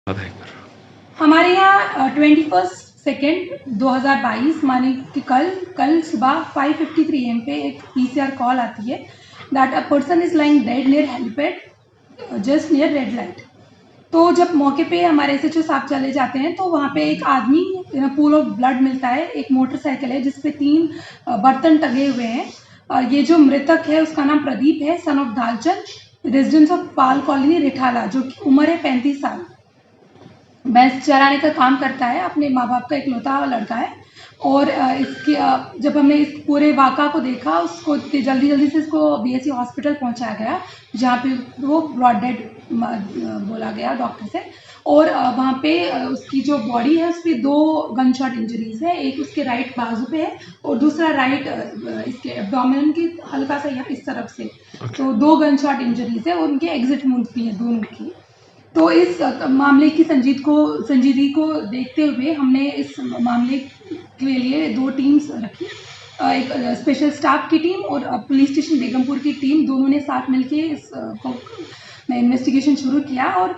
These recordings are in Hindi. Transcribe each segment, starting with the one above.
आधा एक हमारे यहाँ 21/2/2022 माने कि कल सुबह 5:53 AM पे एक PCR कॉल आती है that a person is lying dead near helipad just near red light. तो जब मौके पे हमारे SHO साहब चले जाते हैं तो वहाँ पे एक आदमी पूल ऑफ ब्लड मिलता है। एक मोटरसाइकिल है जिसपे 3 बर्तन टंगे हुए हैं। ये जो मृतक है उसका नाम प्रदीप है, son of Dhalchand, residence of Pal colony Rithala, जो कि उम्र है 35 साल। भैंस चराने का काम करता है, अपने माँ बाप का इकलौता लड़का है। और इसके जब हमने इस पूरे वाक़ा को देखा, उसको जल्दी से इसको BSC हॉस्पिटल पहुंचाया गया, जहाँ पे वो ब्रॉड डेड बोला गया डॉक्टर से। और वहाँ पे उसकी जो बॉडी है उस पर 2 गन शॉट इंजरीज है। एक उसके राइट बाजू पे है और दूसरा राइट इसके एब्डोमेन की हल्का सा यहाँ इस तरफ से। तो 2 गन शॉट इंजरीज है और उनके एग्जिट वुंड्स भी है दोनों की। तो इस मामले की संजीदगी को देखते हुए हमने इस मामले के लिए 2 टीम्स रखी। एक स्पेशल स्टाफ की टीम और पुलिस स्टेशन बेगमपुर की टीम, दोनों ने साथ मिलके इस इन्वेस्टिगेशन शुरू किया। और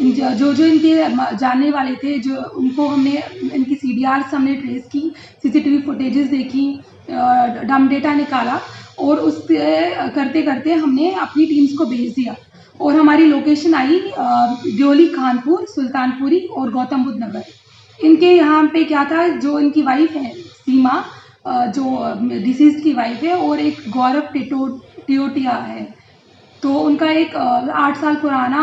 जो इनके जानने वाले थे, जो उनको हमने इनकी CDRs हमने ट्रेस की, CCTV फुटेजेस देखी, डम डेटा निकाला और उससे करते करते हमने अपनी टीम्स को भेज दिया। और हमारी लोकेशन आई दियोली, खानपुर, सुल्तानपुरी और गौतम बुद्ध नगर। इनके यहाँ पे क्या था, जो इनकी वाइफ है सीमा, जो डिसीज की वाइफ है, और एक गौरव टियोटिया है। तो उनका एक 8 साल पुराना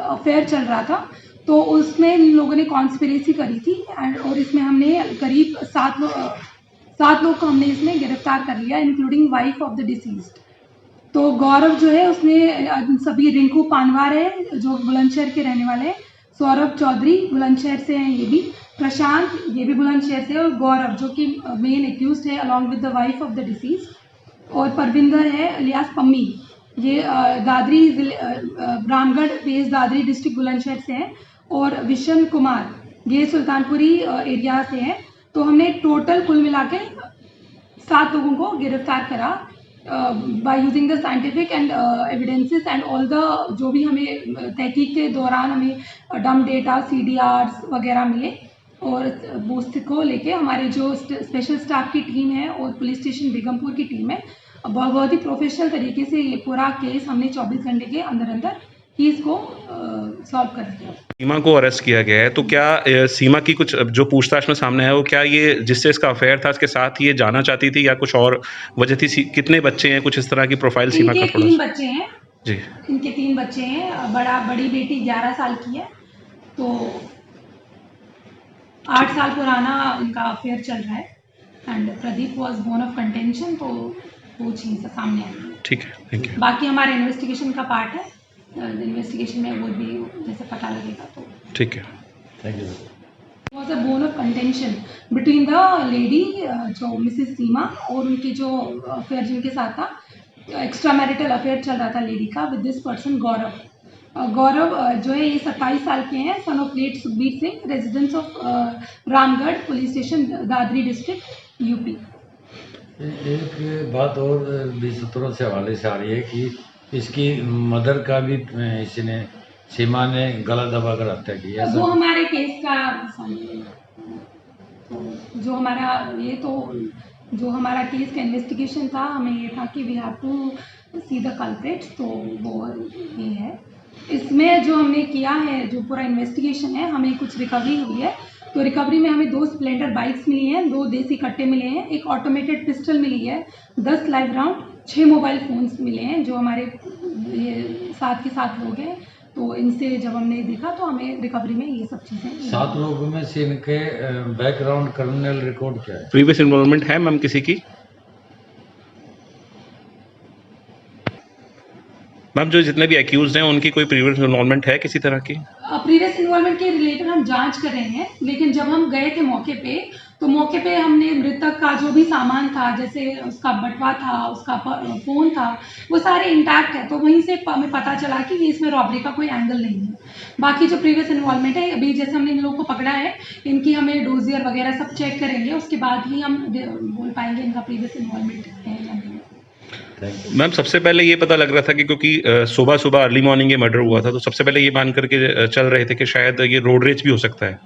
अफेयर चल रहा था। तो उसमें इन लोगों ने कॉन्स्पिरेसी करी थी और इसमें हमने करीब 7 लोग को हमने इसमें गिरफ्तार कर लिया, including wife of the deceased. तो गौरव जो है उसने सभी, रिंकू पानवार है जो बुलंदशहर के रहने वाले हैं, सौरभ चौधरी बुलंदशहर से हैं, ये भी प्रशांत, ये भी बुलंदशहर से, और गौरव जो कि मेन एक्यूज्ड है along with the wife of the disease. और परविंदर है अलियास पम्मी, ये दादरी रामगढ़ बेस दादरी डिस्ट्रिक्ट बुलंदशहर से हैं। और विशन कुमार, ये सुल्तानपुरी एरिया से हैं। तो हमने टोटल कुल मिला के 7 लोगों को गिरफ्तार करा by using the scientific and evidences and all the, जो भी हमें तहकीक के दौरान हमें डम डेटा, CDRs वगैरह मिले। और बूथ को लेके हमारे जो स्पेशल स्टाफ की टीम है और पुलिस स्टेशन बेगमपुर की टीम है, बहुत ही प्रोफेशनल तरीके से ये पूरा केस हमने 24 घंटे के अंदर ही इसको सॉल्व कर दिया। सीमा को अरेस्ट किया गया है, तो क्या सीमा की कुछ जो पूछताछ में सामने है, वो क्या ये जिससे इसका अफेयर था इसके साथ ये जाना चाहती थी या कुछ और वजह थी? कितने बच्चे हैं, कुछ इस तरह की प्रोफाइल सीमा का इनके थोड़ा 3 बच्चे हैं। जी। इनके 3 बच्चे हैं। बड़ी बेटी 11 साल की है। तो 8 साल पुराना इनका अफेयर चल रहा है। And Pradeep was born of contention. तो वो चीज़ सामने आई है। ठीक है, थैंक यू। बाकी हमारे इन्वेस्टिगेशन का पार्ट है। इन्वेस्टिगेशन में वो भी जैसे पता लगेगा तो ठीक है, thank you. Was a bone of contention between the lady, जो मिसेस सीमा, और उनकी जो अफेयर जिनके साथ था, एक्स्ट्रा मैरिटल अफेयर चल रहा था लेडी का with this person Gaurav. Gaurav जो है ये 27 साल के हैं, son of late Sukhbir Singh, residence of Ramgarh police station Dadri district UP। एक बात और भी सूत्रों से हवाले से आ रही है कि इसकी मदर का भी इसने सीमा ने गला दबाकर हत्या की है। वो हमारे केस का तो जो हमारा जो हमारा केस का इन्वेस्टिगेशन था, हमें ये था कि we have to see the culprit. तो वो ये है। इसमें जो हमने किया है, जो पूरा इन्वेस्टिगेशन है, हमें कुछ रिकवरी हुई है। तो रिकवरी में हमें 2 स्प्लेंडर बाइक्स मिली हैं, 2 देसी कट्टे मिले हैं, एक ऑटोमेटेड पिस्टल मिली है, 10 लाइव राउंड, 6 मोबाइल फ़ोन्स मिले हैं, जो हमारे ये साथ के साथ लोग हैं। तो इनसे जब हमने देखा तो हमें रिकवरी में ये सब चीज़ें 7 लोगों में से इनके बैकग्राउंड क्रिमिनल रिकॉर्ड क्या है? प्रीवियस इन्वॉल्वमेंट है मैम किसी की? मैम जो जितने भी एक्यूज हैं उनकी कोई प्रीवियस इन्वॉल्वमेंट है किसी तरह की? प्रीवियस इन्वॉल्वमेंट के रिलेटेड हम जांच कर रहे हैं। लेकिन जब हम गए थे मौके पे, तो मौके पे हमने मृतक का जो भी सामान था, जैसे उसका बटवा था, उसका फ़ोन था, वो सारे इंटैक्ट है। तो वहीं से हमें पता चला कि ये इसमें रॉबरी का कोई एंगल नहीं है। बाकी जो प्रीवियस इन्वॉल्वमेंट है, अभी जैसे हमने इन लोगों को पकड़ा है, इनकी हमें डोजियर वगैरह सब चेक करेंगे, उसके बाद ही हम बोल पाएंगे इनका प्रीवियस इन्वॉल्वमेंट है या नहीं। Thank you. मैम सबसे पहले ये पता लग रहा था कि क्योंकि सुबह सुबह अर्ली मॉर्निंग ये मर्डर हुआ था, तो सबसे पहले ये मान करके चल रहे थे कि शायद ये रोड रेज भी हो सकता है।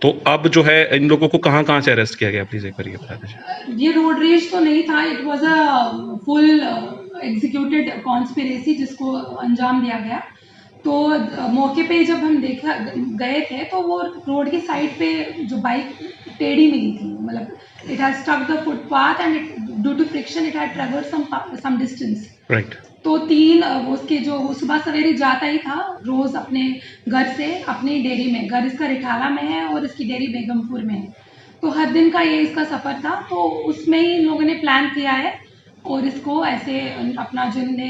तो अब जो है इन लोगों को कहाँ कहाँ से अरेस्ट किया गया, प्लीज एक बार ये बता दीजिए। ये रोड रेज तो नहीं था, it was a full executed conspiracy जिसको अंजाम दिया गया। तो मौके पे जब हम देखा गए थे तो वो रोड की साइड पे जो बाइक टेढ़ी मिली थी, मतलब it has stuck the footpath and due to friction it had traverse some distance. Right. तो तीन उसके जो वो सुबह सवेरे जाता ही था रोज अपने घर से अपनी डेयरी में, घर इसका रिठाला में है और इसकी डेयरी बेगमपुर में है, तो हर दिन का ये इसका सफ़र था। तो उसमें ही इन लोगों ने प्लान किया है और इसको ऐसे अपना जिनने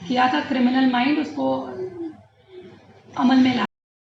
किया था क्रिमिनल माइंड उसको अमल में लाया।